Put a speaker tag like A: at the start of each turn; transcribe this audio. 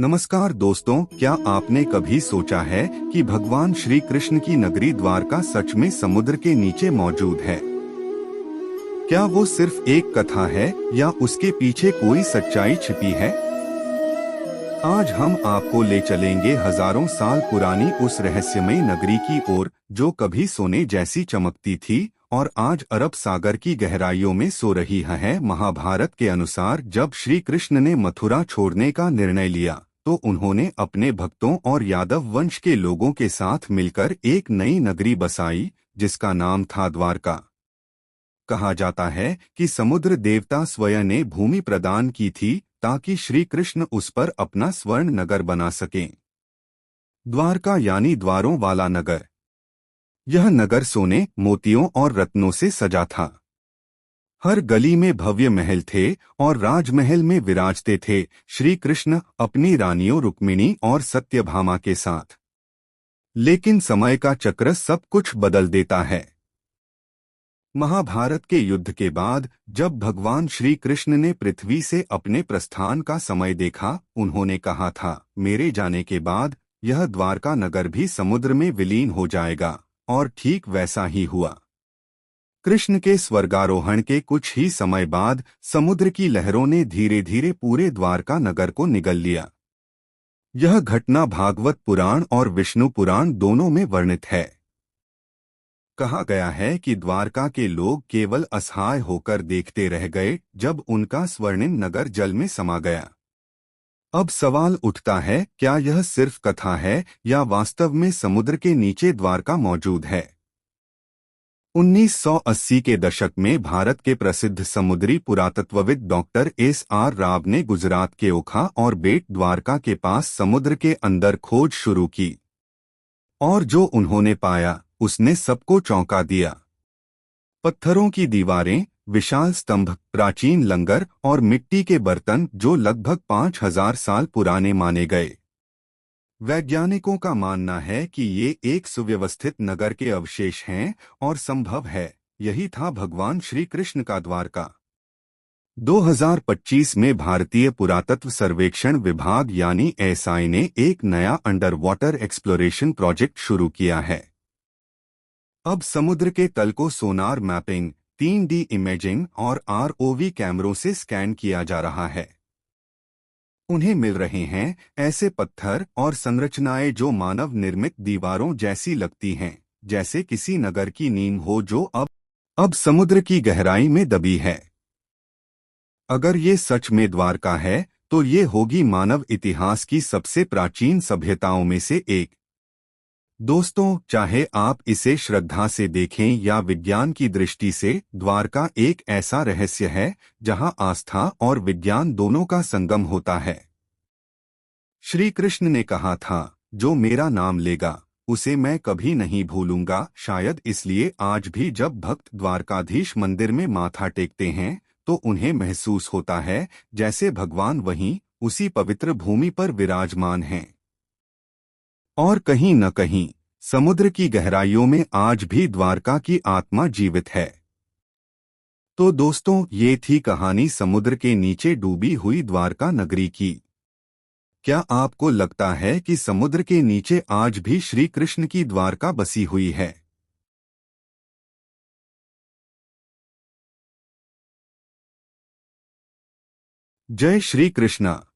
A: नमस्कार दोस्तों, क्या आपने कभी सोचा है कि भगवान श्री कृष्ण की नगरी द्वारका सच में समुद्र के नीचे मौजूद है? क्या वो सिर्फ एक कथा है या उसके पीछे कोई सच्चाई छिपी है? आज हम आपको ले चलेंगे हजारों साल पुरानी उस रहस्यमयी नगरी की ओर जो कभी सोने जैसी चमकती थी और आज अरब सागर की गहराइयों में सो रही है। महाभारत के अनुसार जब श्री कृष्ण ने मथुरा छोड़ने का निर्णय लिया तो उन्होंने अपने भक्तों और यादव वंश के लोगों के साथ मिलकर एक नई नगरी बसाई जिसका नाम था द्वारका। कहा जाता है कि समुद्र देवता स्वयं ने भूमि प्रदान की थी ताकि श्री कृष्ण उस पर अपना स्वर्ण नगर बना सकें। द्वारका यानी द्वारों वाला नगर। यह नगर सोने, मोतियों और रत्नों से सजा था। हर गली में भव्य महल थे और राजमहल में विराजते थे श्री कृष्ण अपनी रानियों रुक्मिणी और सत्यभामा के साथ। लेकिन समय का चक्र सब कुछ बदल देता है। महाभारत के युद्ध के बाद जब भगवान श्री कृष्ण ने पृथ्वी से अपने प्रस्थान का समय देखा, उन्होंने कहा था, मेरे जाने के बाद यह द्वारका नगर भी समुद्र में विलीन हो जाएगा। और ठीक वैसा ही हुआ। कृष्ण के स्वर्गारोहण के कुछ ही समय बाद समुद्र की लहरों ने धीरे धीरे पूरे द्वारका नगर को निगल लिया। यह घटना भागवत पुराण और विष्णु पुराण दोनों में वर्णित है। कहा गया है कि द्वारका के लोग केवल असहाय होकर देखते रह गए जब उनका स्वर्णिम नगर जल में समा गया। अब सवाल उठता है, क्या यह सिर्फ कथा है या वास्तव में समुद्र के नीचे द्वारका मौजूद है? 1980 के दशक में भारत के प्रसिद्ध समुद्री पुरातत्वविद डॉक्टर एस.आर. राव ने गुजरात के ओखा और बेट द्वारका के पास समुद्र के अंदर खोज शुरू की। और जो उन्होंने पाया उसने सबको चौंका दिया। पत्थरों की दीवारें, विशाल स्तंभ, प्राचीन लंगर और मिट्टी के बर्तन जो लगभग 5000 साल पुराने माने गए। वैज्ञानिकों का मानना है कि ये एक सुव्यवस्थित नगर के अवशेष हैं और संभव है यही था भगवान श्री कृष्ण का द्वारका। 2025 में भारतीय पुरातत्व सर्वेक्षण विभाग यानी एएसआई ने एक नया अंडर वाटर एक्सप्लोरेशन प्रोजेक्ट शुरू किया है। अब समुद्र के तल को सोनार मैपिंग, 3D इमेजिंग और आरओवी कैमरों से स्कैन किया जा रहा है। उन्हें मिल रहे हैं ऐसे पत्थर और संरचनाएं जो मानव निर्मित दीवारों जैसी लगती हैं, जैसे किसी नगर की नींव हो जो अब समुद्र की गहराई में दबी है। अगर ये सच में द्वारका है तो ये होगी मानव इतिहास की सबसे प्राचीन सभ्यताओं में से एक। दोस्तों, चाहे आप इसे श्रद्धा से देखें या विज्ञान की दृष्टि से, द्वारका एक ऐसा रहस्य है जहां आस्था और विज्ञान दोनों का संगम होता है। श्री कृष्ण ने कहा था, जो मेरा नाम लेगा उसे मैं कभी नहीं भूलूंगा। शायद इसलिए आज भी जब भक्त द्वारकाधीश मंदिर में माथा टेकते हैं तो उन्हें महसूस होता है जैसे भगवान वहीं उसी पवित्र भूमि पर विराजमान हैं। और कहीं न कहीं समुद्र की गहराइयों में आज भी द्वारका की आत्मा जीवित है। तो दोस्तों, ये थी कहानी समुद्र के नीचे डूबी हुई द्वारका नगरी की। क्या आपको लगता है कि समुद्र के नीचे आज भी श्री कृष्ण की द्वारका बसी हुई है? जय श्री कृष्णा।